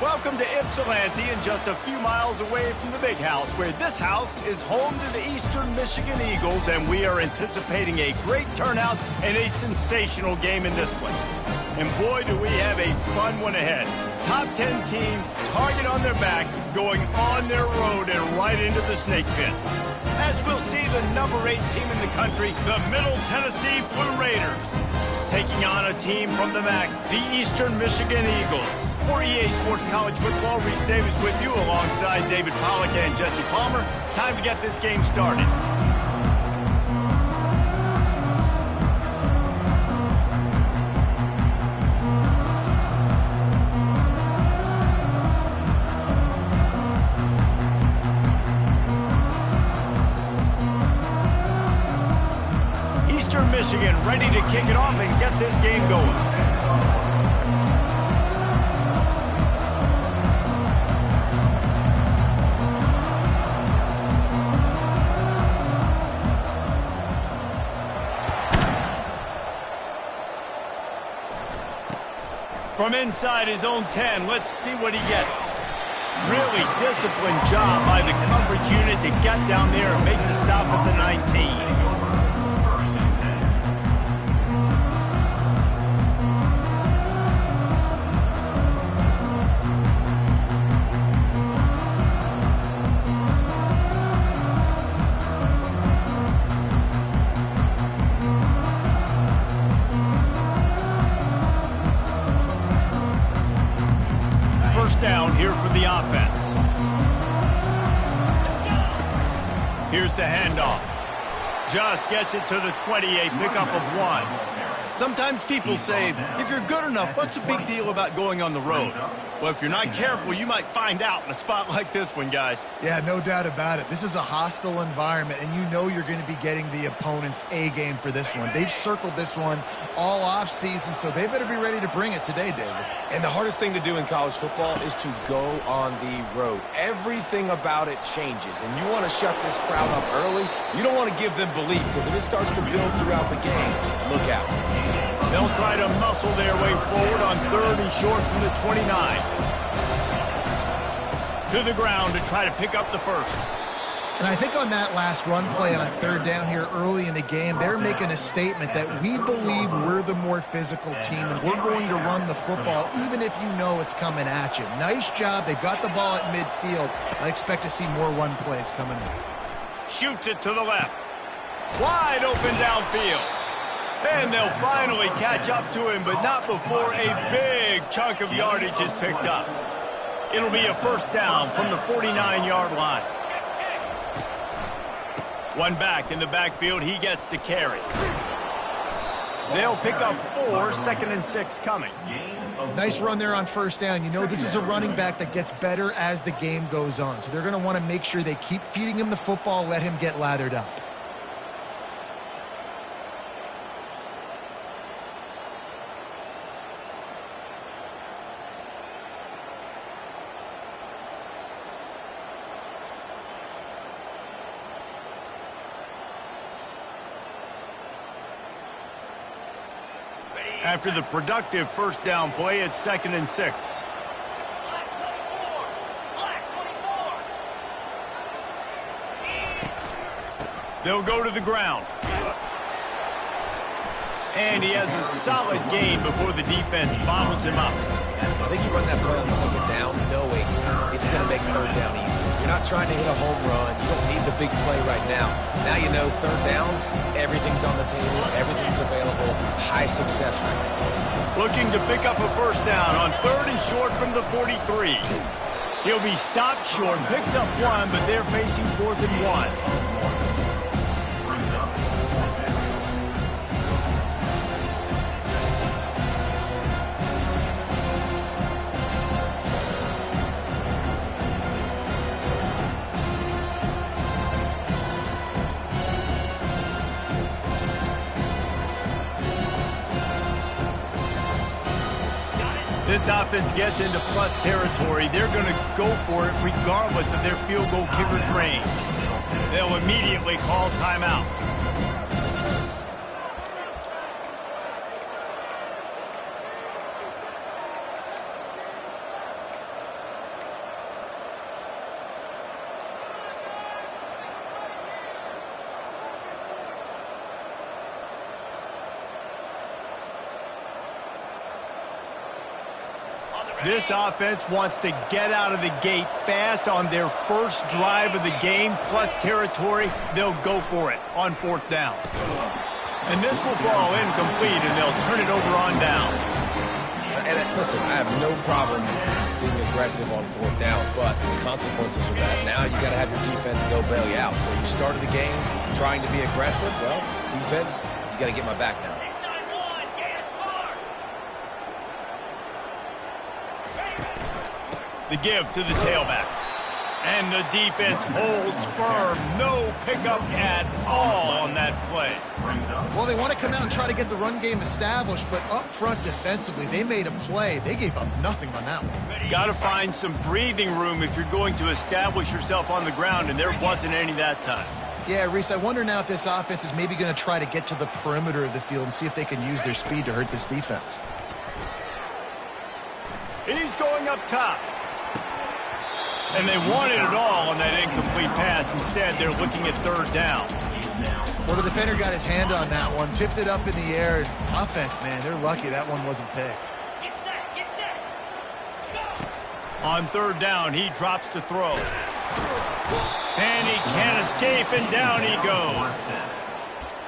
Welcome to Ypsilanti, and just a few miles away from the big house, where this house is home to the Eastern Michigan Eagles, and we are anticipating a great turnout and a sensational game in this one. And boy, do we have a fun one ahead. Top 10 team, target on their back, going on their road and right into the snake pit. As we'll see the number 8 team in the country, the Middle Tennessee Blue Raiders, taking on a team from the MAC, the Eastern Michigan Eagles. For EA Sports College Football, Reese Davis with you alongside David Pollack and Jesse Palmer. Time to get this game started. Eastern Michigan ready to kick it off and get this game going. From inside his own 10, let's see what he gets. Really disciplined job by the coverage unit to get down there and make the stop at the 19. Down here for the offense. Here's the handoff. Just gets it to the 28, pickup of 1. Sometimes people say, if you're good enough, what's the big deal about going on the road? Well, if you're not careful, you might find out in a spot like this one, guys. Yeah, no doubt about it. This is a hostile environment, and you know you're going to be getting the opponent's A-game for this one. They've circled this one all off-season, so they better be ready to bring it today, David. And the hardest thing to do in college football is to go on the road. Everything about it changes, and you want to shut this crowd up early. You don't want to give them belief, because if it starts to build throughout the game, look out. They'll try to muscle their way forward on 3rd and short from the 29. To the ground to try to pick up the first. And I think on that last run play on 3rd down here early in the game, they're making a statement that we believe we're the more physical team and we're going to run the football even if you know it's coming at you. Nice job. They've got the ball at midfield. I expect to see more run plays coming in. Shoots it to the left. Wide open downfield. And they'll finally catch up to him, but not before a big chunk of yardage is picked up. It'll be a first down from the 49-yard line. One back in the backfield, he gets to carry. They'll pick up 4, 2nd and 6 coming. Nice run there on 1st down. You know this is a running back that gets better as the game goes on, so they're going to want to make sure they keep feeding him the football, let him get lathered up. After the productive first down play, it's 2nd and 6. They'll go to the ground. And he has a solid gain before the defense bottles him up. I think you run that play on 2nd down knowing it's going to make 3rd down easy. You're not trying to hit a home run. You don't need the big play right now. Now you know 3rd down, everything's on the table, everything's available, high success rate. Looking to pick up a first down on 3rd and short from the 43. He'll be stopped short, picks up 1, but they're facing 4th and 1. This offense gets into plus territory. They're going to go for it regardless of their field goal kicker's range. They'll immediately call timeout. This offense wants to get out of the gate fast on their first drive of the game, plus territory. They'll go for it on 4th down. And this will fall incomplete, and they'll turn it over on downs. And listen, I have no problem being aggressive on 4th down, but the consequences of that, now you got to have your defense go bail you out. So you started the game trying to be aggressive. Well, defense, you got to get my back now. The give to the tailback. And the defense holds firm. No pickup at all on that play. Well, they want to come out and try to get the run game established, but up front defensively, they made a play. They gave up nothing on that one. Got to find some breathing room if you're going to establish yourself on the ground, and there wasn't any that time. Yeah, Reese, I wonder now if this offense is maybe going to try to get to the perimeter of the field and see if they can use their speed to hurt this defense. He's going up top. And they wanted it all on that incomplete pass. Instead, they're looking at 3rd down. Well, the defender got his hand on that one, tipped it up in the air. Offense, man, they're lucky that one wasn't picked. Get set. On 3rd down, he drops to throw. And he can't escape, and down he goes.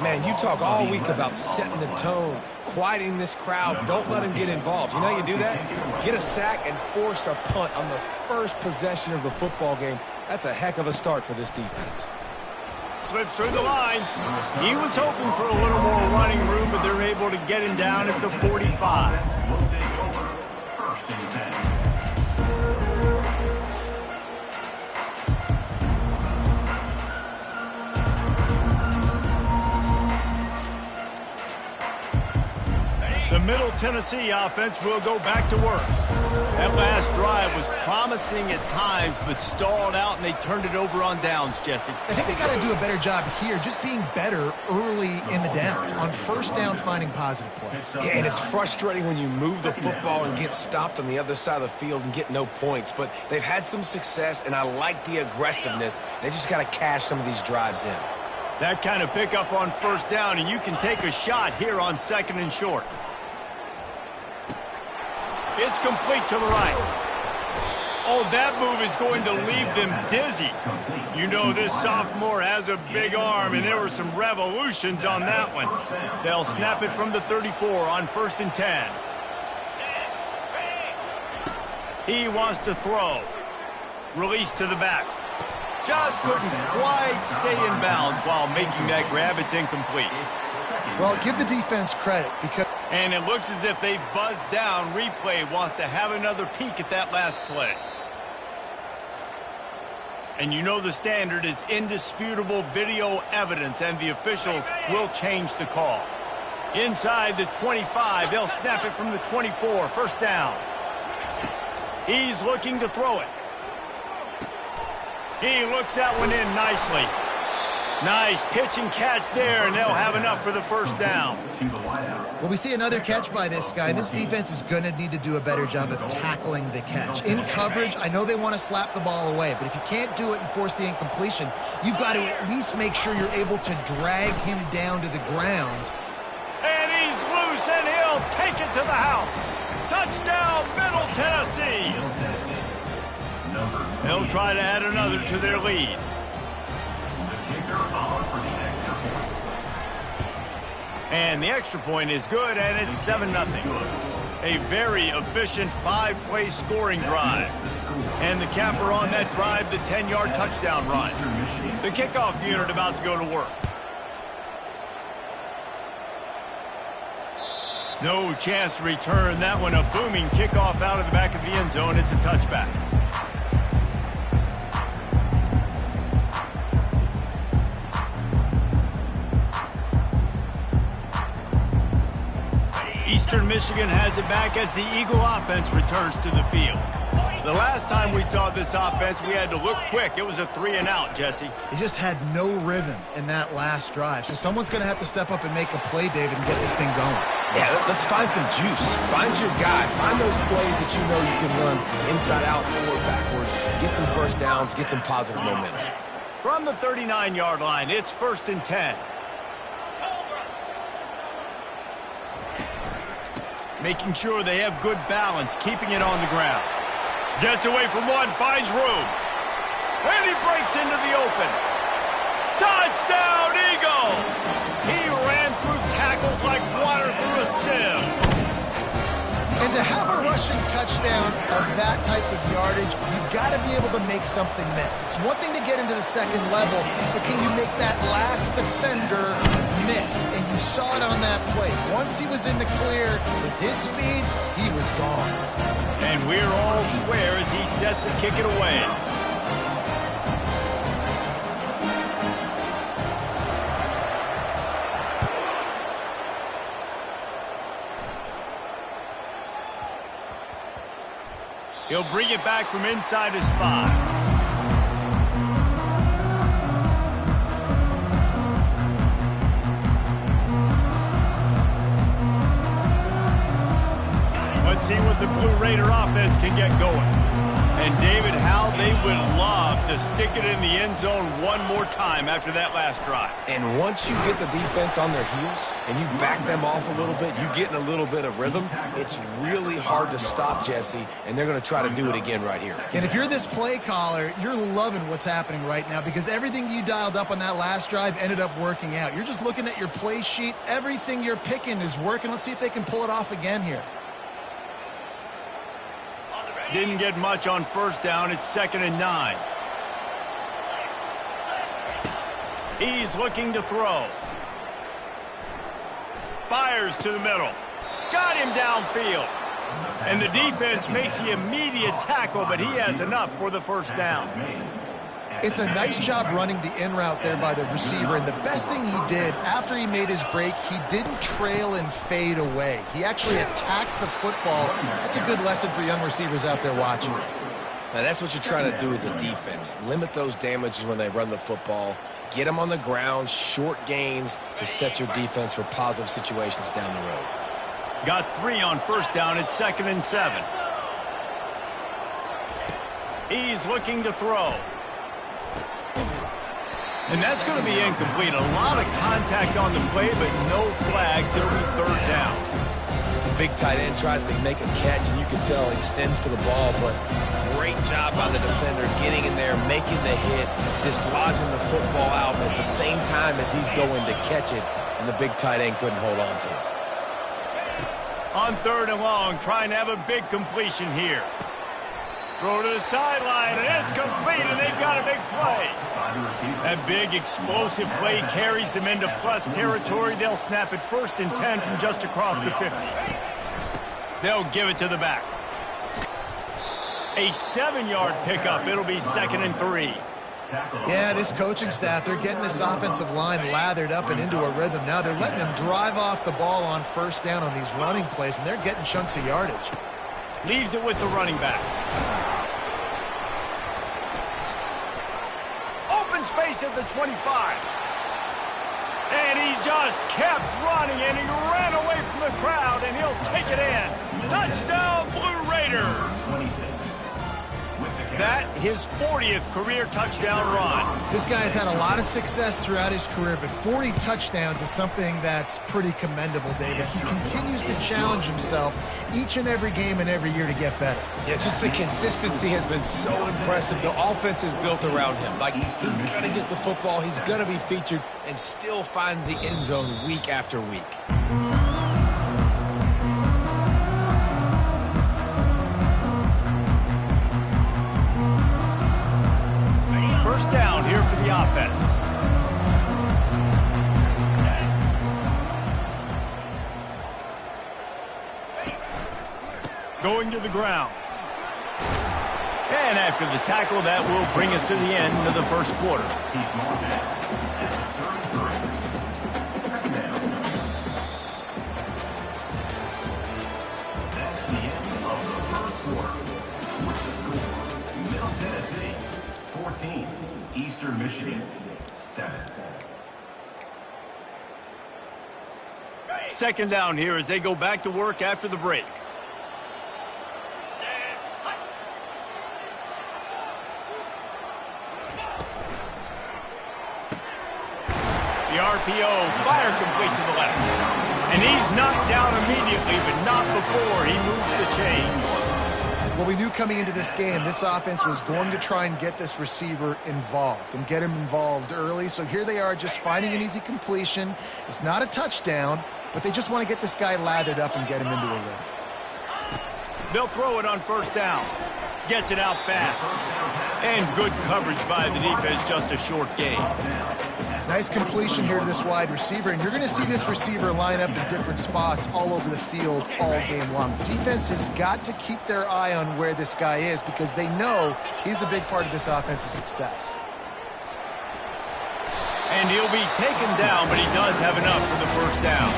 Man, you talk all week about setting the tone, quieting this crowd. Don't let him get involved. You know how you do that? Get a sack and force a punt on the first possession of the football game. That's a heck of a start for this defense. Slips through the line. He was hoping for a little more running room, but they're able to get him down at the 45. First and 10. The Middle Tennessee offense will go back to work. That last drive was promising at times, but stalled out, and they turned it over on downs, Jesse. I think they got to do a better job here, just being better early in the downs. On 1st down, finding positive plays. Yeah, and it's frustrating when you move the football and get stopped on the other side of the field and get no points. But they've had some success, and I like the aggressiveness. They just got to cash some of these drives in. That kind of pickup on 1st down, and you can take a shot here on 2nd and short. It's complete to the right. Oh, that move is going to leave them dizzy. You know this sophomore has a big arm, and there were some revolutions on that one. They'll snap it from the 34 on 1st and 10. He wants to throw. Release to the back. Just couldn't quite stay in bounds while making that grab. It's incomplete. Well, give the defense credit because... And it looks as if they've buzzed down. Replay wants to have another peek at that last play. And you know the standard is indisputable video evidence, and the officials will change the call. Inside the 25, they'll snap it from the 24, 1st down. He's looking to throw it. He looks that one in nicely. Nice pitch and catch there, and they'll have enough for the 1st down. Well, we see another catch by this guy. This defense is going to need to do a better job of tackling the catch. In coverage, I know they want to slap the ball away, but if you can't do it and force the incompletion, you've got to at least make sure you're able to drag him down to the ground. And he's loose, and he'll take it to the house. Touchdown, Middle Tennessee. They'll try to add another to their lead. And the extra point is good, and it's 7-0. A very efficient 5-play scoring drive. And the capper on that drive, the 10-yard touchdown run. The kickoff unit about to go to work. No chance to return that one. A booming kickoff out of the back of the end zone. It's a touchback. Eastern Michigan has it back as the Eagle offense returns to the field. The last time we saw this offense, we had to look quick. It was a 3-and-out, Jesse. They just had no rhythm in that last drive. So someone's going to have to step up and make a play, David, and get this thing going. Yeah, let's find some juice. Find your guy. Find those plays that you know you can run inside out, forward, backwards. Get some 1st downs. Get some positive momentum. From the 39-yard line, it's 1st and 10. making sure they have good balance, keeping it on the ground. Gets away from one, finds room. And he breaks into the open. Touchdown, Eagles! He ran through tackles like water through a sieve. And to have a rushing touchdown of that type of yardage, you've got to be able to make something miss. It's one thing to get into the second level, but can you make that last defender miss? And you saw it on that play. Once he was in the clear, with his speed, he was gone. And we're all square as he sets to kick it away. He'll bring it back from inside his 5. Let's see what the Blue Raider offense can get going. And David, how they would love to stick it in the end zone one more time after that last drive. And once you get the defense on their heels and you back them off a little bit, you get in a little bit of rhythm, it's really hard to stop, Jesse, and they're going to try to do it again right here. And if you're this play caller, you're loving what's happening right now because everything you dialed up on that last drive ended up working out. You're just looking at your play sheet. Everything you're picking is working. Let's see if they can pull it off again here. Didn't get much on first down. It's 2nd and 9. He's looking to throw. Fires to the middle. Got him downfield. And the defense makes the immediate tackle, but he has enough for the first down. It's a nice job running the in route there by the receiver, and the best thing he did after he made his break, he didn't trail and fade away. He actually attacked the football. That's a good lesson for young receivers out there watching. Now, that's what you're trying to do as a defense. Limit those damages when they run the football. Get them on the ground, short gains to set your defense for positive situations down the road. Got 3 on first down. It's 2nd and 7. He's looking to throw. And that's going to be incomplete. A lot of contact on the play, but no flags. It'll be 3rd down. The big tight end tries to make a catch, and you can tell he extends for the ball, but great job by the defender getting in there, making the hit, dislodging the football out at the same time as he's going to catch it, and the big tight end couldn't hold on to it. On 3rd and long, trying to have a big completion here. Throw to the sideline, and it's complete, and they've got a big play. That big explosive play carries them into plus territory. They'll snap it 1st and 10 from just across the 50. They'll give it to the back. A 7-yard pickup. It'll be 2nd and 3. Yeah, this coaching staff, they're getting this offensive line lathered up and into a rhythm. Now they're letting them drive off the ball on first down on these running plays, and they're getting chunks of yardage. Leaves it with the running back. Open space at the 25. And he just kept running, and he ran away from the crowd, and he'll take it in. Touchdown, Blue Raiders. That, his 40th career touchdown run. This guy's had a lot of success throughout his career, but 40 touchdowns is something that's pretty commendable, David. He continues to challenge himself each and every game and every year to get better. Yeah, just the consistency has been so impressive. The offense is built around him. Like, he's going to get the football, he's going to be featured, and still finds the end zone week after week. First down here for the offense. Going to the ground. And after the tackle, that will bring us to the end of the first quarter. That's the end of the first quarter. With the score, Middle Tennessee 14, Eastern Michigan 7. 2nd down here as they go back to work after the break. The RPO, fire complete to the left. And he's knocked down immediately, but not before he moves the chains. Well, we knew coming into this game, this offense was going to try and get this receiver involved and get him involved early. So here they are just finding an easy completion. It's not a touchdown, but they just want to get this guy lathered up and get him into a rhythm. They'll throw it on first down. Gets it out fast. And good coverage by the defense, just a short gain. Nice completion here to this wide receiver, and you're going to see this receiver line up in different spots all over the field all game long. The defense has got to keep their eye on where this guy is because they know he's a big part of this offense's success. And he'll be taken down, but he does have enough for the first down.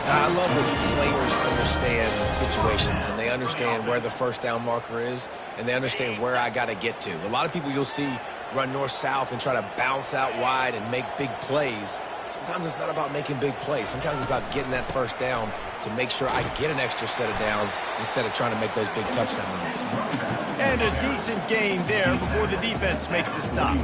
I love when players understand situations and they understand where the first down marker is and they understand where I got to get to. A lot of people you'll see run north-south and try to bounce out wide and make big plays. Sometimes it's not about making big plays. Sometimes it's about getting that first down to make sure I get an extra set of downs instead of trying to make those big touchdown runs. And a decent gain there before the defense makes the stop.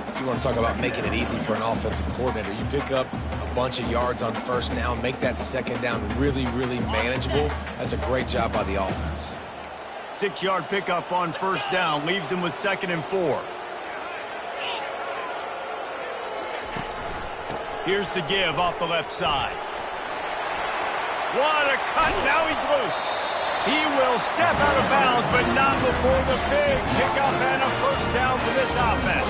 If you want to talk about making it easy for an offensive coordinator, you pick up a bunch of yards on first down, make that second down really, really manageable. That's a great job by the offense. 6-yard pickup on first down leaves him with 2nd and 4. Here's the give off the left side. What a cut. Now he's loose. He will step out of bounds, but not before the big pickup and a first down for this offense.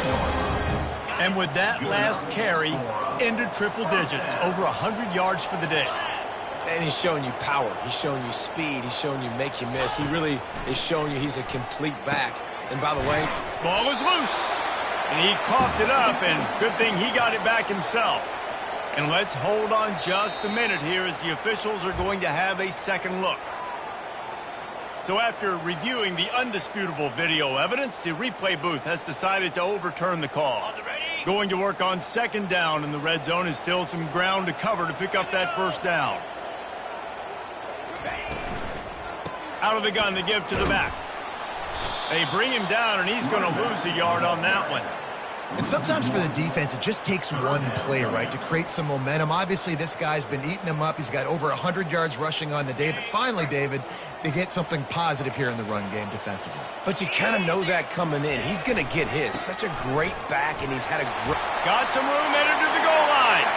And with that last carry, into triple digits, over 100 yards for the day. And he's showing you power. He's showing you speed. He's showing you make you miss. He really is showing you he's a complete back. And by the way, ball is loose. And he coughed it up, and good thing he got it back himself. And let's hold on just a minute here as the officials are going to have a second look. So after reviewing the undisputable video evidence, the replay booth has decided to overturn the call. Going to work on 2nd down in the red zone is still some ground to cover to pick up that first down. Out of the gun to give to the back. They bring him down, and he's going to lose a yard on that one. And sometimes for the defense, it just takes one play, right, to create some momentum. Obviously, this guy's been eating him up. He's got over 100 yards rushing on the day. But finally, David, they get something positive here in the run game defensively. But you kind of know that coming in. He's going to get his. Such a great back, and he's had a great... Got some room headed to the goal line.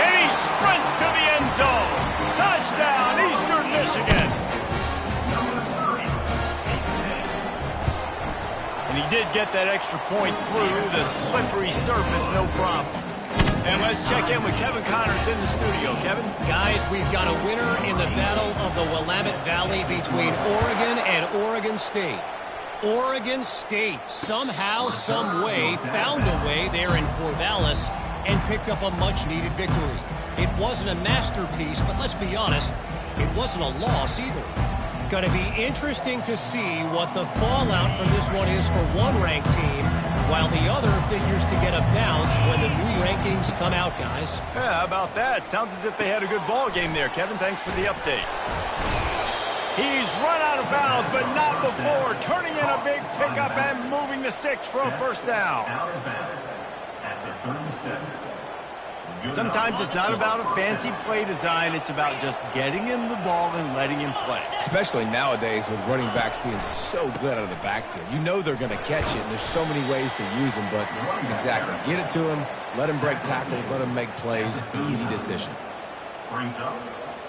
And he sprints to the end zone. Touchdown, Eastern Michigan. And he did get that extra point through the slippery surface, no problem. And let's check in with Kevin Connors in the studio. Kevin? Guys, we've got a winner in the battle of the Willamette Valley between Oregon and Oregon State. Oregon State somehow, some way, found a way there in Corvallis and picked up a much-needed victory. It wasn't a masterpiece, but let's be honest, it wasn't a loss either. Going to be interesting to see what the fallout from this one is for one ranked team, while the other figures to get a bounce when the new rankings come out, guys. Yeah, how about that? Sounds as if they had a good ball game there, Kevin. Thanks for the update. He's run out of bounds, but not before turning in a big pickup and moving the sticks for a first down. Out of bounds at the 37. Sometimes it's not about a fancy play design. It's about just getting him the ball and letting him play. Especially nowadays with running backs being so good out of the backfield. You know they're going to catch it, and there's so many ways to use them, but exactly. Get it to him, let him break tackles, let him make plays. Easy decision. Brings up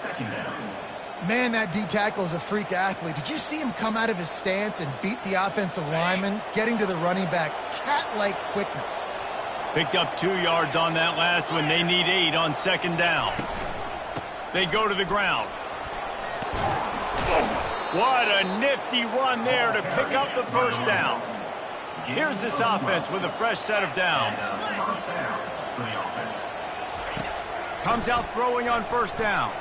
2nd down. Man, that D tackle is a freak athlete. Did you see him come out of his stance and beat the offensive lineman, getting to the running back? Cat-like quickness. Picked up 2 yards on that last one. They need 8 on 2nd down. They go to the ground. What a nifty run there to pick up the first down. Here's this offense with a fresh set of downs. Comes out throwing on first down.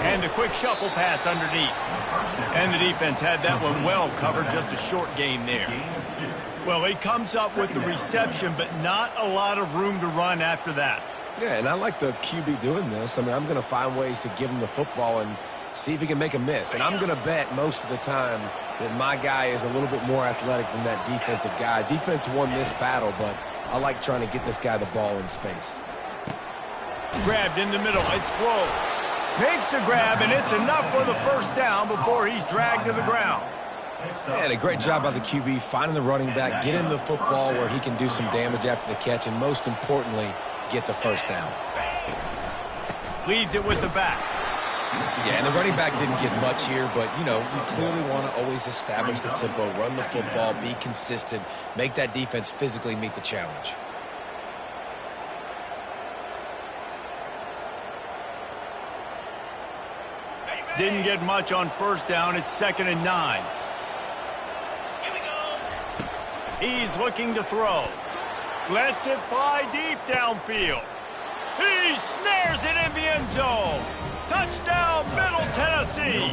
And a quick shuffle pass underneath. And the defense had that one well covered, just a short gain there. Well, he comes up with the reception, but not a lot of room to run after that. Yeah, and I like the QB doing this. I mean, I'm going to find ways to give him the football and see if he can make a miss. And I'm going to bet most of the time that my guy is a little bit more athletic than that defensive guy. Defense won this battle, but I like trying to get this guy the ball in space. Grabbed in the middle. It's Flo. Makes the grab, and it's enough for the first down before he's dragged to the ground. And a great job by the QB finding the running back, get him the football where he can do some damage after the catch, and most importantly, get the first down. Leaves it with the back. Yeah, and the running back didn't get much here, but, you know, you clearly want to always establish the tempo, run the football, be consistent, make that defense physically meet the challenge. Didn't get much on first down. It's 2nd and 9. He's looking to throw. Lets it fly deep downfield. He snares it in the end zone. Touchdown, Middle Tennessee.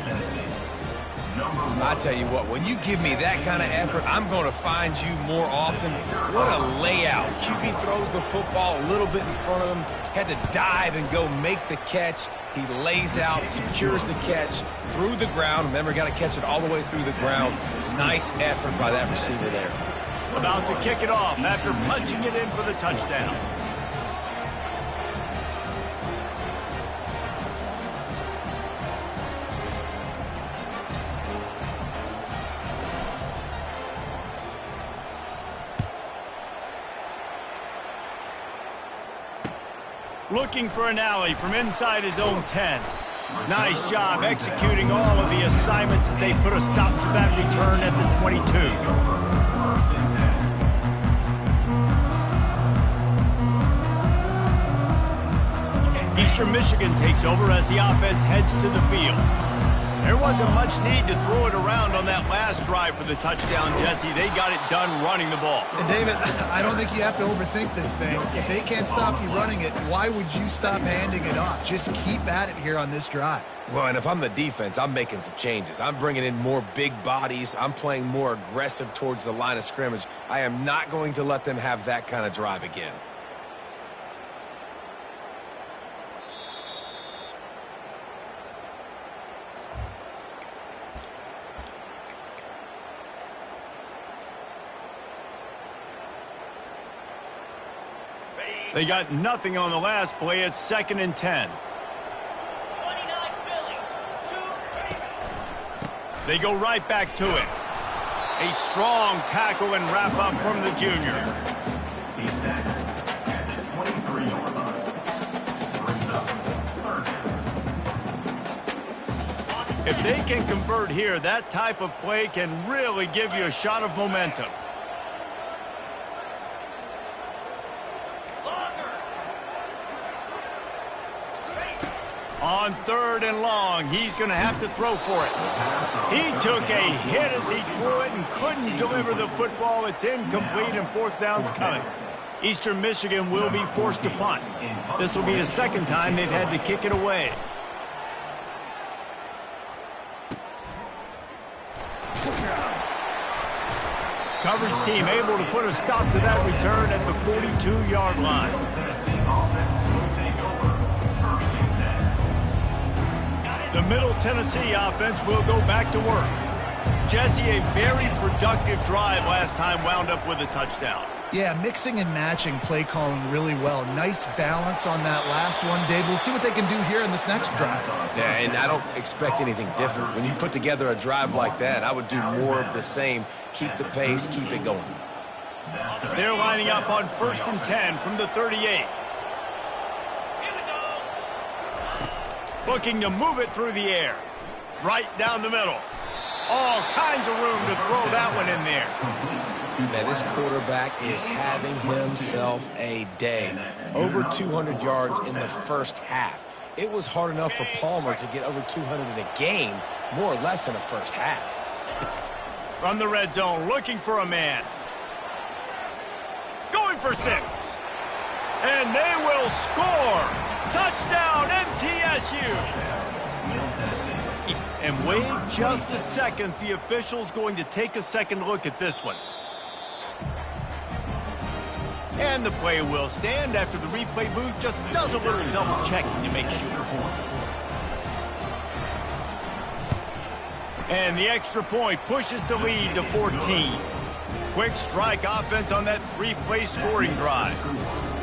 I tell you what, when you give me that kind of effort, I'm going to find you more often. What a layout. QB throws the football a little bit in front of him, had to dive and go make the catch. He lays out, secures the catch through the ground. Remember, got to catch it all the way through the ground. Nice effort by that receiver there. About to kick it off after punching it in for the touchdown. Looking for an alley from inside his own 10. Nice job executing all of the assignments as they put a stop to that return at the 22. Eastern Michigan takes over as the offense heads to the field. There wasn't much need to throw it around on that last drive for the touchdown, Jesse. They got it done running the ball. And David, I don't think you have to overthink this thing. If they can't stop you running it, why would you stop handing it off? Just keep at it here on this drive. Well, and if I'm the defense, I'm making some changes. I'm bringing in more big bodies. I'm playing more aggressive towards the line of scrimmage. I am not going to let them have that kind of drive again. They got nothing on the last play. It's 2nd and 10. They go right back to it. A strong tackle and wrap up from the junior. He's tackled at the 23-yard line. Brings up 3rd down. If they can convert here, that type of play can really give you a shot of momentum. On 3rd and long, he's going to have to throw for it. He took a hit as he threw it and couldn't deliver the football. It's incomplete, and 4th down's coming. Eastern Michigan will be forced to punt. This will be the 2nd time they've had to kick it away. Coverage team able to put a stop to that return at the 42-yard line. The Middle Tennessee offense will go back to work. Jesse, a very productive drive last time, wound up with a touchdown. Yeah, mixing and matching play calling really well. Nice balance on that last one, Dave. We'll see what they can do here in this next drive. Yeah, and I don't expect anything different. When you put together a drive like that, I would do more of the same. Keep the pace, keep it going. They're lining up on 1st and 10 from the 38. Looking to move it through the air. Right down the middle. All kinds of room to throw that one in there. Man, this quarterback is having himself a day. Over 200 yards in the first half. It was hard enough for Palmer to get over 200 in a game, more or less in the first half. From the red zone, looking for a man. Going for 6. And they will score. Touchdown, MTSU. And wait just a second. The official's going to take a second look at this one. And the play will stand after the replay booth just does a little double checking to make sure. And the extra point pushes the lead to 14. Quick strike offense on that three-play scoring drive.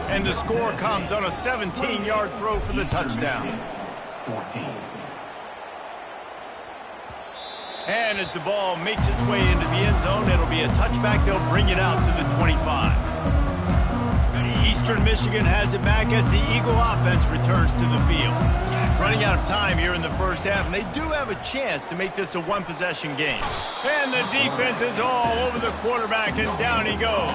And the score comes on a 17-yard throw for the touchdown. 14. And as the ball makes its way into the end zone, it'll be a touchback. They'll bring it out to the 25. Eastern Michigan has it back as the Eagle offense returns to the field. Running out of time here in the first half, and they do have a chance to make this a one-possession game. And the defense is all over the quarterback, and down he goes.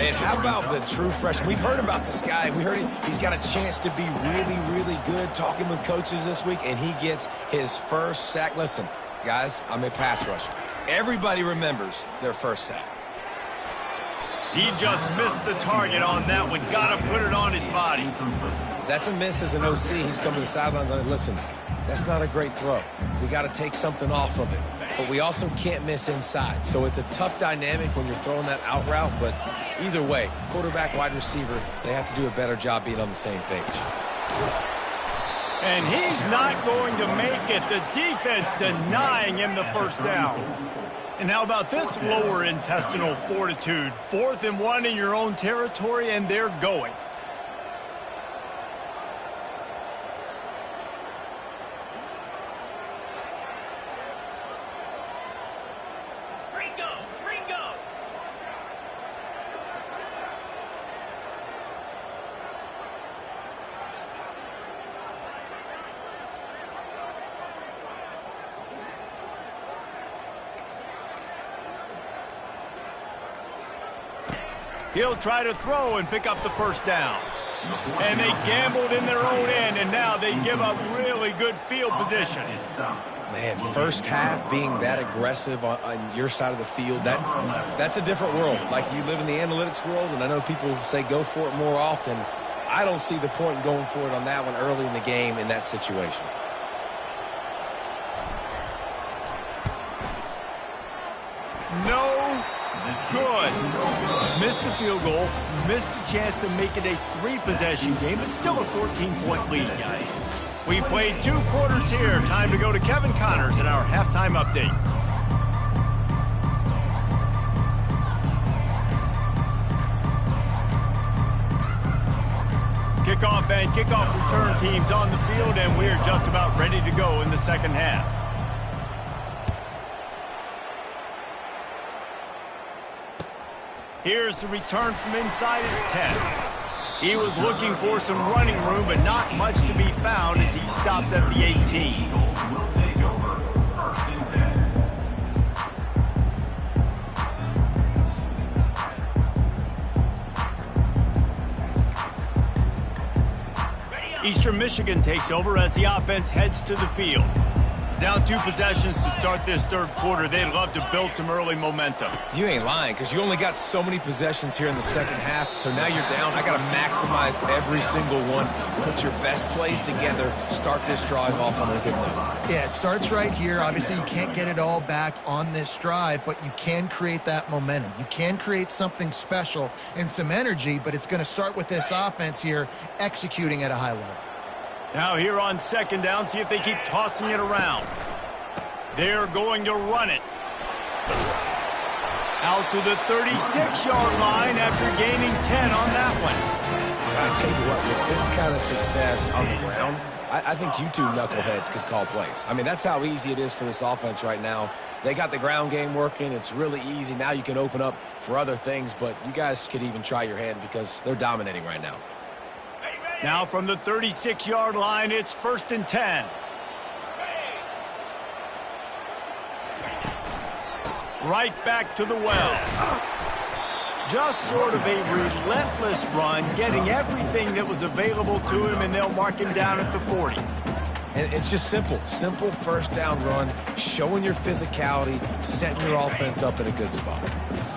And how about the true freshman? We've heard about this guy. We heard he's got a chance to be really, really good, talking with coaches this week, and he gets his first sack. Listen, guys, I'm a pass rusher. Everybody remembers their first sack. He just missed the target on that one. Got to put it on his body. That's a miss as an OC. He's coming to the sidelines on it. Listen, that's not a great throw. We got to take something off of it. But we also can't miss inside. So it's a tough dynamic when you're throwing that out route. But either way, quarterback, wide receiver, they have to do a better job being on the same page. And he's not going to make it. The defense denying him the first down. And how about this lower intestinal fortitude? 4th and 1 in your own territory, and they're going. He'll try to throw and pick up the first down. And they gambled in their own end, and now they give up really good field position. Man, first half being that aggressive on your side of the field, that's a different world. Like, you live in the analytics world, and I know people say go for it more often. I don't see the point in going for it on that one early in the game in that situation. No good. Missed the field goal, missed the chance to make it a 3-possession game, but still a 14-point lead, guys. We played 2 quarters here. Time to go to Kevin Connors in our halftime update. Kickoff and kickoff return teams on the field, and we're just about ready to go in the second half. Here's the return from inside his 10. He was looking for some running room, but not much to be found as he stopped at the 18. Will take over 1st and 10. Eastern Michigan takes over as the offense heads to the field. Down 2 possessions to start this third quarter. They'd love to build some early momentum. You ain't lying, because you only got so many possessions here in the second half, so now you're down. I got to maximize every single one. Put your best plays together. Start this drive off on a good note. Yeah, it starts right here. Obviously, you can't get it all back on this drive, but you can create that momentum. You can create something special and some energy, but it's going to start with this offense here executing at a high level. Now here on second down, see if they keep tossing it around. They're going to run it. Out to the 36-yard line after gaining 10 on that one. I'll tell you what, with this kind of success on the ground, I think you two knuckleheads could call plays. I mean, that's how easy it is for this offense right now. They got the ground game working. It's really easy. Now you can open up for other things, but you guys could even try your hand because they're dominating right now. Now from the 36-yard line, it's 1st and 10. Right back to the well. Just sort of a relentless run, getting everything that was available to him, and they'll mark him down at the 40. And it's just simple. Simple first down run, showing your physicality, setting your offense up in a good spot.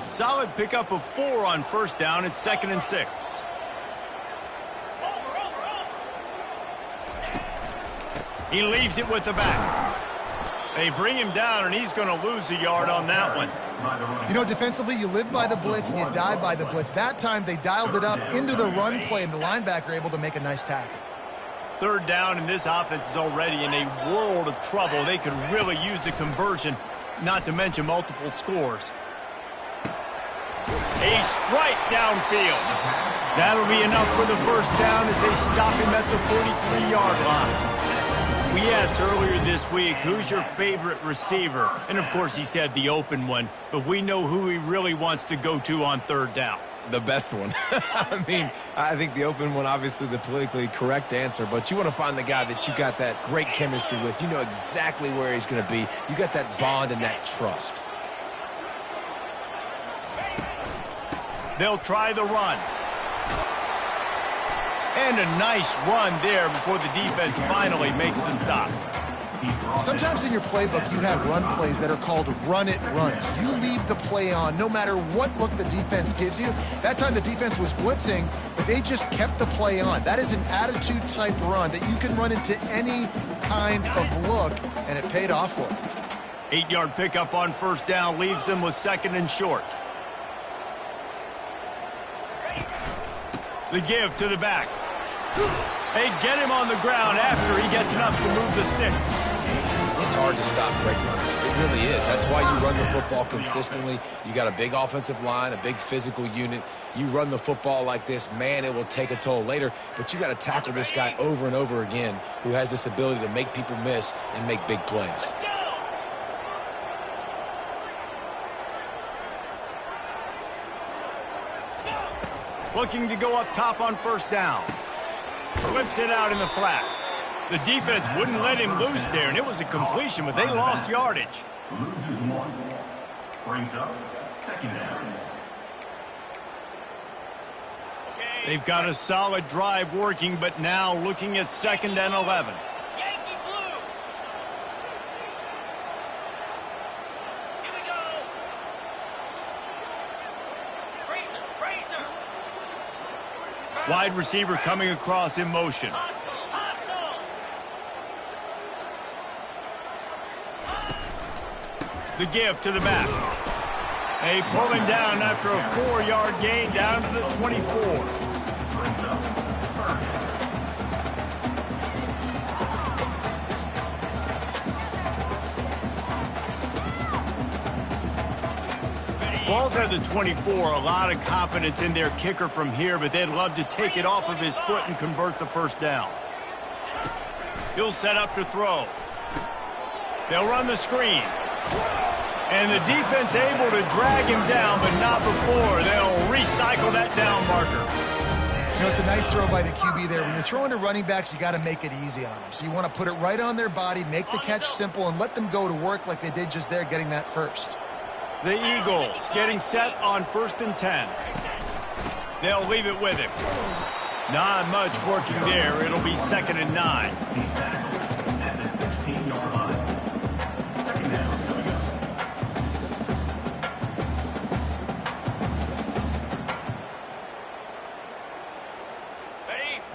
Solid pickup of 4 on first down. It's 2nd and 6. He leaves it with the back. They bring him down, and he's going to lose a yard on that one. You know, defensively, you live by the blitz and you die by the blitz. That time, they dialed it up into the run play, and the linebacker able to make a nice tackle. 3rd down, and this offense is already in a world of trouble. They could really use a conversion, not to mention multiple scores. A strike downfield. That'll be enough for the first down as they stop him at the 43-yard line. We asked earlier this week, who's your favorite receiver? And, of course, he said the open one, but we know who he really wants to go to on third down. The best one. I mean, I think the open one, obviously the politically correct answer, but you want to find the guy that you got that great chemistry with. You know exactly where he's going to be. You got that bond and that trust. They'll try the run. And a nice run there before the defense finally makes the stop. Sometimes in your playbook, you have run plays that are called run-it runs. You leave the play on no matter what look the defense gives you. That time the defense was blitzing, but they just kept the play on. That is an attitude-type run that you can run into any kind of look, and it paid off for them. 8-yard pickup on first down leaves them with second and short. The give to the back. They get him on the ground after he gets enough to move the sticks. It's hard to stop great runners. It really is. That's why you run the football consistently. You got a big offensive line, a big physical unit. You run the football like this, man, it will take a toll later. But you got to tackle this guy over and over again who has this ability to make people miss and make big plays. Looking to go up top on first down. Flips it out in the flat. The defense wouldn't let him loose there, and it was a completion, but they lost yardage. Loses one. Brings up second down. They've got a solid drive working, but now looking at second and 11. Yankee blue. Here we go. Bracer. Wide receiver coming across in motion. Hustle. The give to the back. They pull him down after a 4-yard gain down to the 24. Ball's at the 24. A lot of confidence in their kicker from here, but they'd love to take it off of his foot and convert the first down. He'll set up to throw. They'll run the screen. And the defense able to drag him down, but not before. They'll recycle that down marker. You know, it's a nice throw by the QB there. When you're throwing to running backs, you got to make it easy on them. So you want to put it right on their body, make the catch simple, and let them go to work like they did just there, getting that first. The Eagles getting set on first and 10. They'll leave it with him. Not much working there. It'll be second and 9. He's tackled at the 16-yard line. Second down.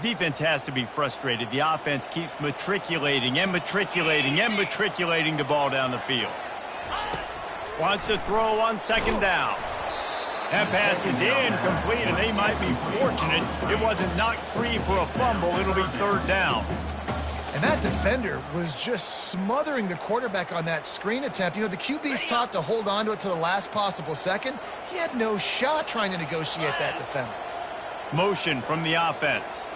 Defense has to be frustrated. The offense keeps matriculating and matriculating and matriculating the ball down the field. Wants to throw on second down. That pass is incomplete, and they might be fortunate it wasn't knocked free for a fumble. It'll be third down. And that defender was just smothering the quarterback on that screen attempt. You know, the QB's taught to hold on to it to the last possible second. He had no shot trying to negotiate that defender. Motion from the offense.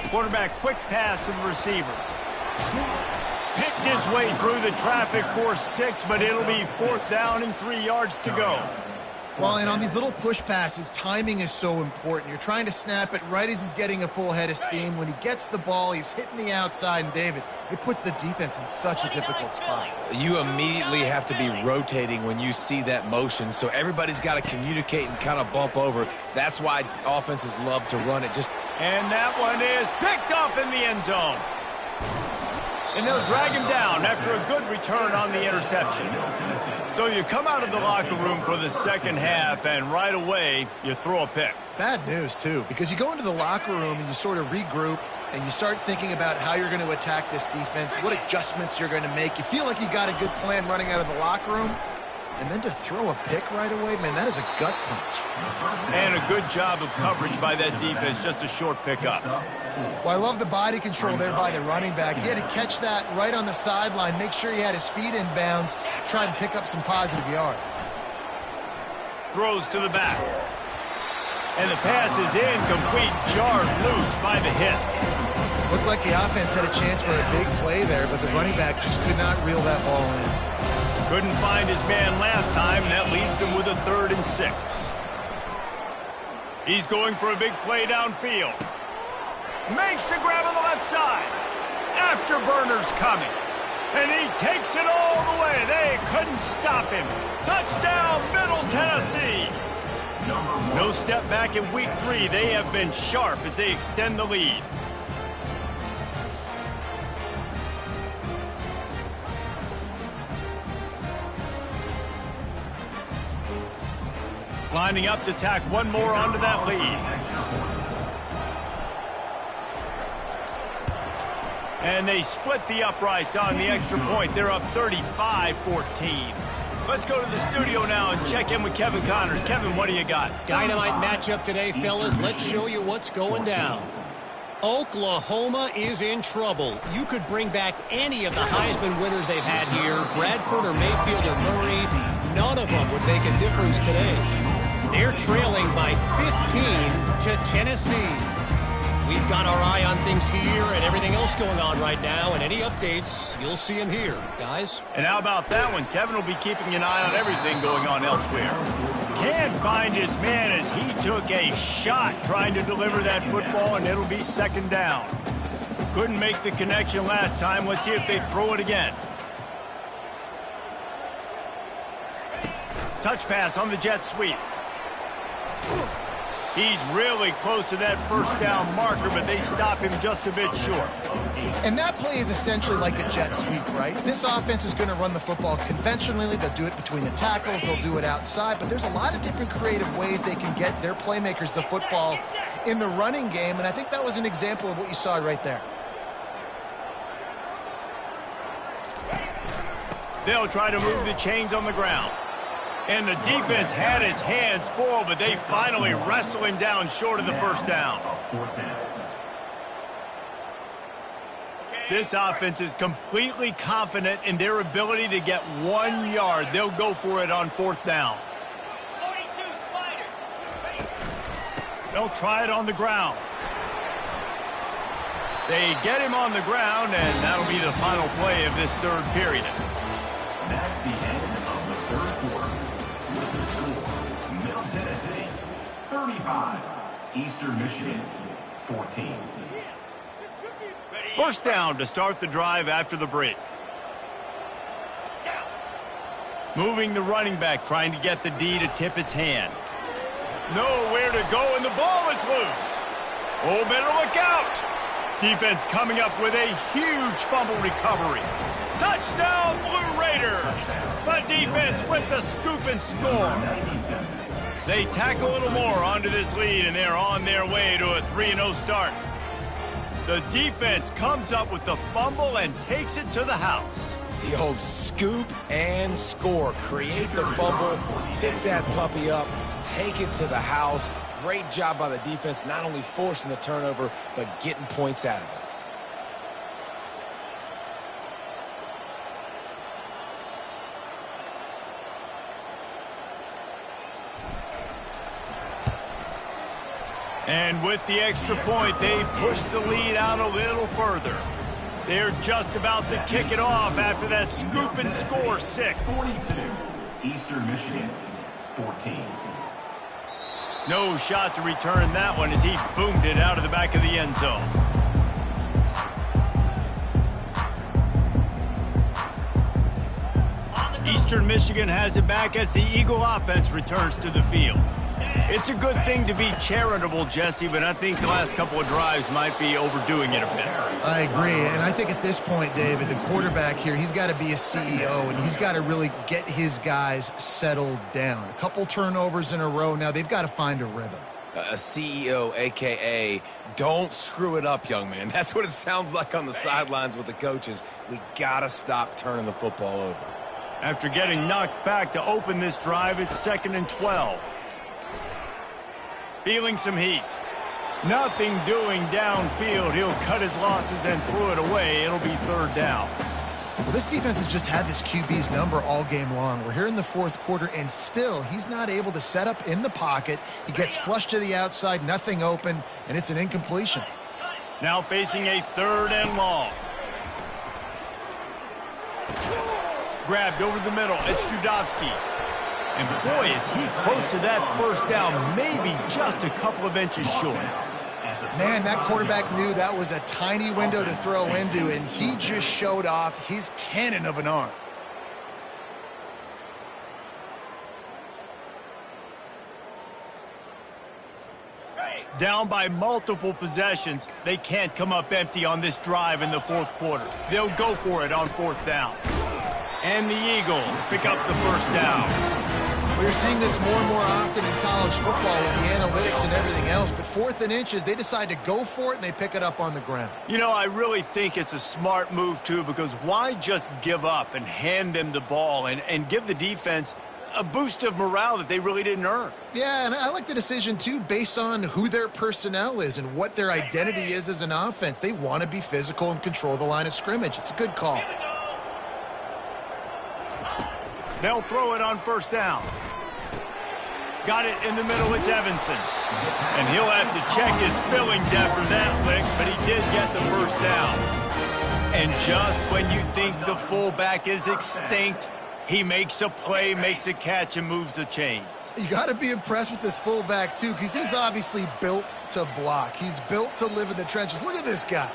Quarterback quick pass to the receiver. Picked his way through the traffic for 6, but it'll be fourth down and 3 yards to go. Well, and on these little push passes, timing is so important. You're trying to snap it right as he's getting a full head of steam. When he gets the ball, he's hitting the outside, and David, it puts the defense in such a difficult spot. You immediately have to be rotating when you see that motion, so everybody's got to communicate and kind of bump over. That's why offenses love to run it. And that one is picked off in the end zone. And they'll drag him down after a good return on the interception. So you come out of the locker room for the second half, and right away, you throw a pick. Bad news, too, because you go into the locker room and you sort of regroup, and you start thinking about how you're going to attack this defense, what adjustments you're going to make. You feel like you got a good plan running out of the locker room, and then to throw a pick right away, man, that is a gut punch. And a good job of coverage by that defense, just a short pickup. Well, I love the body control there by the running back. He had to catch that right on the sideline, make sure he had his feet in bounds, try to pick up some positive yards. throws to the back. And the pass is incomplete, jarred loose by the hit. Looked like the offense had a chance for a big play there, but the running back just could not reel that ball in. Couldn't find his man last time, and that leaves him with a 3rd and 6. He's going for a big play downfield. Makes the grab on the left side. Afterburner's coming. And he takes it all the way. They couldn't stop him. Touchdown, Middle Tennessee. No step back in week 3. They have been sharp as they extend the lead. Lining up to tack one more onto that lead. And they split the uprights on the extra point. They're up 35-14. Let's go to the studio now and check in with Kevin Connors. Kevin, what do you got? Dynamite matchup today, fellas. Let's show you what's going down. Oklahoma is in trouble. You could bring back any of the Heisman winners they've had here, Bradford or Mayfield or Murray. None of them would make a difference today. They're trailing by 15 to Tennessee. We've got our eye on things here and everything else going on right now, and any updates, you'll see them here, guys. And how about that one? Kevin will be keeping an eye on everything going on elsewhere. Can't find his man as he took a shot trying to deliver that football, and it'll be 2nd down. Couldn't make the connection last time. Let's see if they throw it again. Touch pass on the jet sweep. He's really close to that 1st down marker, but they stop him just a bit short. And that play is essentially like a jet sweep, right? This offense is going to run the football conventionally. They'll do it between the tackles. They'll do it outside. But there's a lot of different creative ways they can get their playmakers the football in the running game. And I think that was an example of what you saw right there. They'll try to move the chains on the ground. And the defense had its hands full, but they finally wrestle him down short of the 1st down. This offense is completely confident in their ability to get 1 yard. They'll go for it on 4th down. 42 Spider. They'll try it on the ground. They get him on the ground, and that'll be the final play of this 3rd period. That's the end of the 3rd quarter. With the score, Middle Tennessee 35, Eastern Michigan 14. 1st down to start the drive after the break. Moving the running back, trying to get the D to tip its hand. Nowhere to go, and the ball is loose. Oh, better look out. Defense coming up with a huge fumble recovery. Touchdown, Blue Raiders! The defense with the scoop and score. They tack a little more onto this lead, and they're on their way to a 3-0 start. The defense comes up with the fumble and takes it to the house. The old scoop and score. Create the fumble, pick that puppy up, take it to the house. Great job by the defense, not only forcing the turnover, but getting points out of it. And with the extra point, they push the lead out a little further. They're just about to kick it off after that scoop and score 6. 42, Eastern Michigan 14. No shot to return that one as he boomed it out of the back of the end zone. Eastern Michigan has it back as the Eagle offense returns to the field. It's a good thing to be charitable, Jesse, but I think the last couple of drives might be overdoing it a bit. I agree, and I think at this point, David, the quarterback here, he's got to be a CEO, and he's got to really get his guys settled down. A couple turnovers in a row. Now they've got to find a rhythm. A CEO, a.k.a. don't screw it up, young man. That's what it sounds like on the sidelines with the coaches. We got to stop turning the football over. After getting knocked back to open this drive, it's 2nd and 12. Feeling some heat. Nothing doing downfield. He'll cut his losses and throw it away. It'll be 3rd down. Well, this defense has just had this QB's number all game long. We're here in the fourth quarter, and still he's not able to set up in the pocket. He gets flushed to the outside, nothing open, and it's an incompletion. Now facing a 3rd and long. Grabbed over the middle. It's Judowski. And boy, is he close to that first down, maybe just a couple of inches short. Man, that quarterback knew that was a tiny window to throw into, and he just showed off his cannon of an arm. Down by multiple possessions, they can't come up empty on this drive in the fourth quarter. They'll go for it on 4th down. And the Eagles pick up the first down. We're seeing this more and more often in college football with the analytics and everything else, but 4th and inches, they decide to go for it and they pick it up on the ground. You know, I really think it's a smart move, too, because why just give up and hand them the ball and give the defense a boost of morale that they really didn't earn? Yeah, and I like the decision, too, based on who their personnel is and what their identity is as an offense. They want to be physical and control the line of scrimmage. It's a good call. They'll throw it on 1st down. Got it in the middle, it's Evanson. And he'll have to check his fillings after that lick, but he did get the first down. And just when you think the fullback is extinct, he makes a play, makes a catch, and moves the chains. You got to be impressed with this fullback, too, because he's obviously built to block. He's built to live in the trenches. Look at this guy.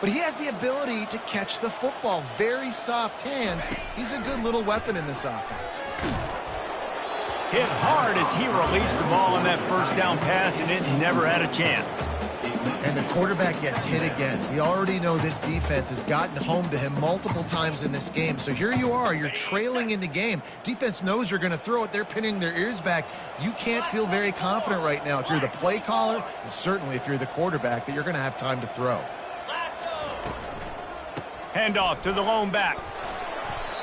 But he has the ability to catch the football. Very soft hands. He's a good little weapon in this offense. Hit hard as he released the ball on that first down pass, and it never had a chance. And the quarterback gets hit again. We already know this defense has gotten home to him multiple times in this game. So here you are. You're trailing in the game. Defense knows you're going to throw it. They're pinning their ears back. You can't feel very confident right now if you're the play caller, and certainly if you're the quarterback, that you're going to have time to throw. Handoff to the lone back.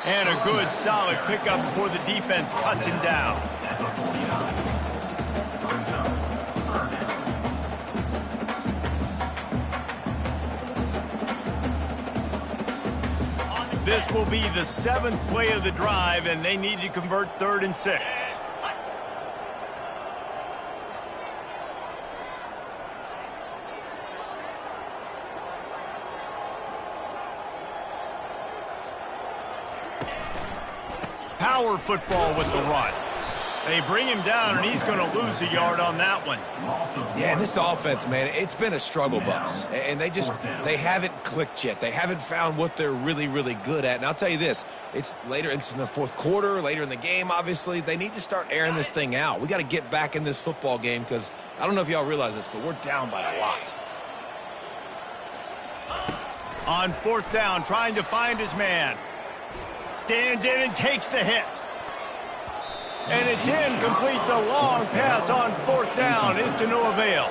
And a good, solid pickup before the defense cuts him down. This will be the 7th play of the drive, and they need to convert 3rd and 6. Power football with the run. They bring him down, and he's going to lose a yard on that one. Yeah, and this offense, man, it's been a struggle bus. And they haven't clicked yet. They haven't found what they're really, really good at. And I'll tell you this, it's in the fourth quarter, later in the game, obviously. They need to start airing this thing out. We got to get back in this football game because I don't know if y'all realize this, but we're down by a lot. On 4th down, trying to find his man. Stands in and takes the hit. And it's incomplete. The long pass on 4th down is to no avail.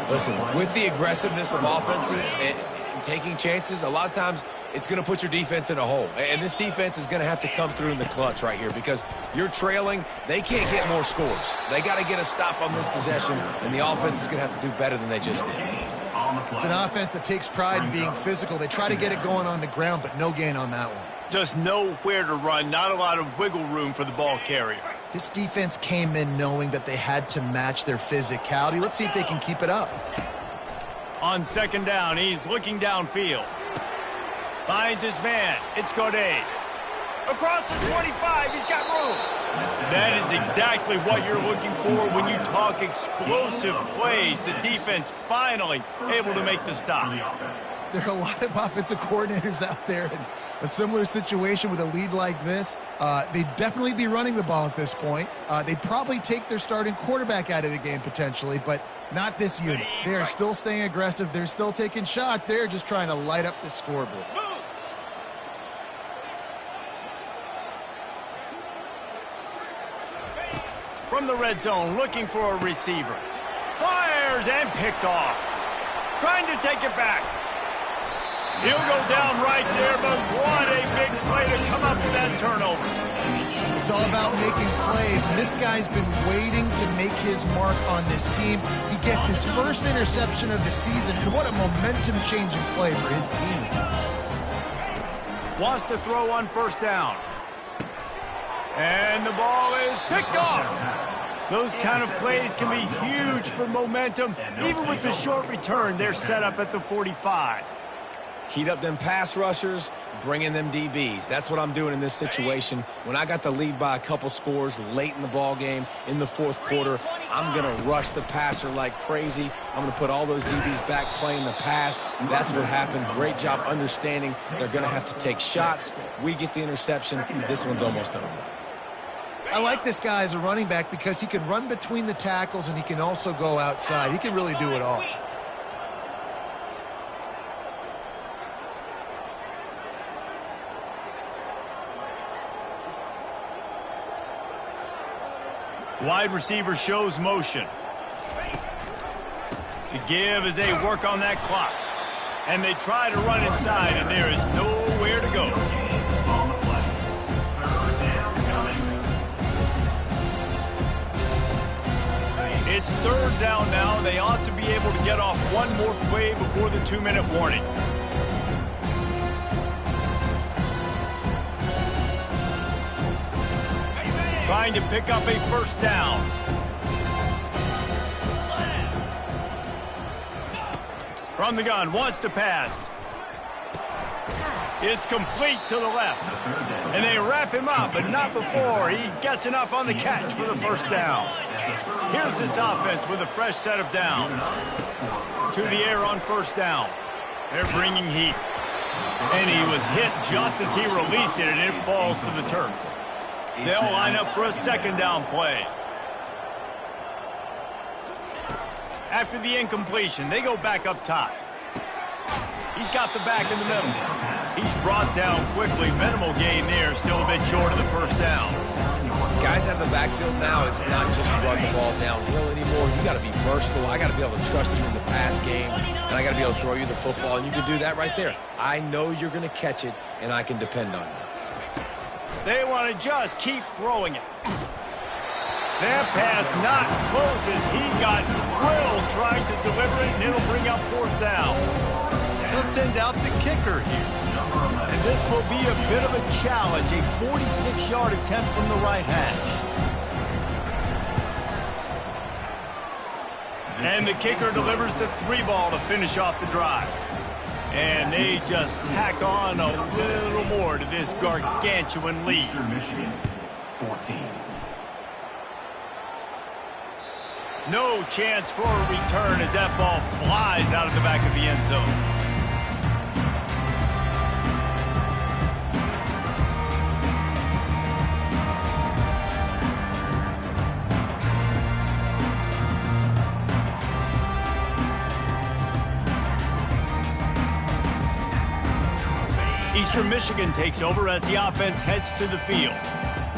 Listen, with the aggressiveness of offenses and taking chances, a lot of times it's going to put your defense in a hole. And this defense is going to have to come through in the clutch right here because you're trailing. They can't get more scores. They got to get a stop on this possession, and the offense is going to have to do better than they just did. It's an offense that takes pride in being physical. They try to get it going on the ground, but no gain on that one. Just nowhere to run, not a lot of wiggle room for the ball carrier. This defense came in knowing that they had to match their physicality. Let's see if they can keep it up. On 2nd down, he's looking downfield. Finds his man. It's Godet. Across the 25, he's got room. That is exactly what you're looking for when you talk explosive plays. The defense finally able to make the stop. There are a lot of offensive coordinators out there in a similar situation with a lead like this. They'd definitely be running the ball at this point. They'd probably take their starting quarterback out of the game potentially, but not this unit. They are still staying aggressive. They're still taking shots. They're just trying to light up the scoreboard. From the red zone, looking for a receiver. Fires and picked off. Trying to take it back. He'll go down right there, but what a big play to come up with that turnover. It's all about making plays, and this guy's been waiting to make his mark on this team. He gets his first interception of the season, and what a momentum-changing play for his team. Wants to throw on first down. And the ball is picked off. Those kind of plays can be huge for momentum. Even with the short return, they're set up at the 45. Heat up them pass rushers, bring in them DBs. That's what I'm doing in this situation. When I got the lead by a couple scores late in the ball game, in the fourth quarter, I'm going to rush the passer like crazy. I'm going to put all those DBs back playing the pass. That's what happened. Great job understanding they're going to have to take shots. We get the interception. This one's almost over. I like this guy as a running back because he can run between the tackles and he can also go outside. He can really do it all. Wide receiver shows motion. The give as they work on that clock. And they try to run inside, and there is nowhere to go. On the play. Third down coming. It's third down now. They ought to be able to get off one more play before the 2-minute warning. Trying to pick up a first down. From the gun, wants to pass. It's complete to the left. And they wrap him up, but not before he gets enough on the catch for the first down. Here's this offense with a fresh set of downs. To the air on first down. They're bringing heat. And he was hit just as he released it, and it falls to the turf. They'll line up for a second down play. After the incompletion, they go back up top. He's got the back in the middle. He's brought down quickly. Minimal gain there, still a bit short of the first down. Guys out of the backfield now, it's not just run the ball downhill anymore. You got to be versatile. I got to be able to trust you in the pass game, and I got to be able to throw you the football, and you can do that right there. I know you're going to catch it, and I can depend on you. They want to just keep throwing it. That pass not close as he got drilled trying to deliver it, and it'll bring up fourth down. They'll send out the kicker here. And this will be a bit of a challenge, a 46-yard attempt from the right hash. And the kicker delivers the 3-ball to finish off the drive. And they just tack on a little more to this gargantuan lead. Eastern Michigan, 14. No chance for a return as that ball flies out of the back of the end zone. Eastern Michigan takes over as the offense heads to the field.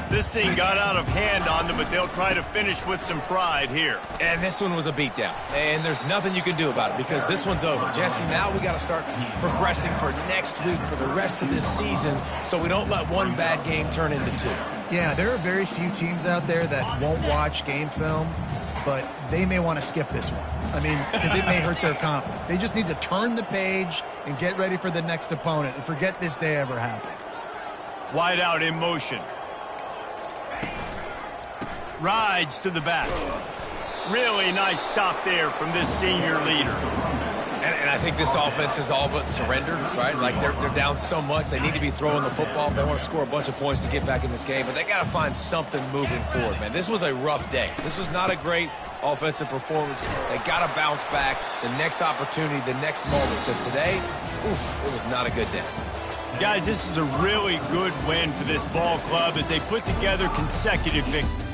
This thing got out of hand on them, but they'll try to finish with some pride here. And this one was a beatdown. And there's nothing you can do about it because this one's over. Jesse, now we got to start progressing for next week, for the rest of this season, so we don't let one bad game turn into two. Yeah, there are very few teams out there that won't watch game film, but they may want to skip this one. I mean, because it may hurt their confidence. They just need to turn the page and get ready for the next opponent and forget this day ever happened. Wide out in motion. Rides to the back. Really nice stop there from this senior leader. And I think this offense is all but surrendered, right? Like they're down so much. They need to be throwing the football if they want to score a bunch of points to get back in this game. But they got to find something moving forward, man. This was a rough day. This was not a great offensive performance. They got to bounce back. The next opportunity, the next moment. Because today, oof, it was not a good day. Guys, this is a really good win for this ball club as they put together consecutive victories.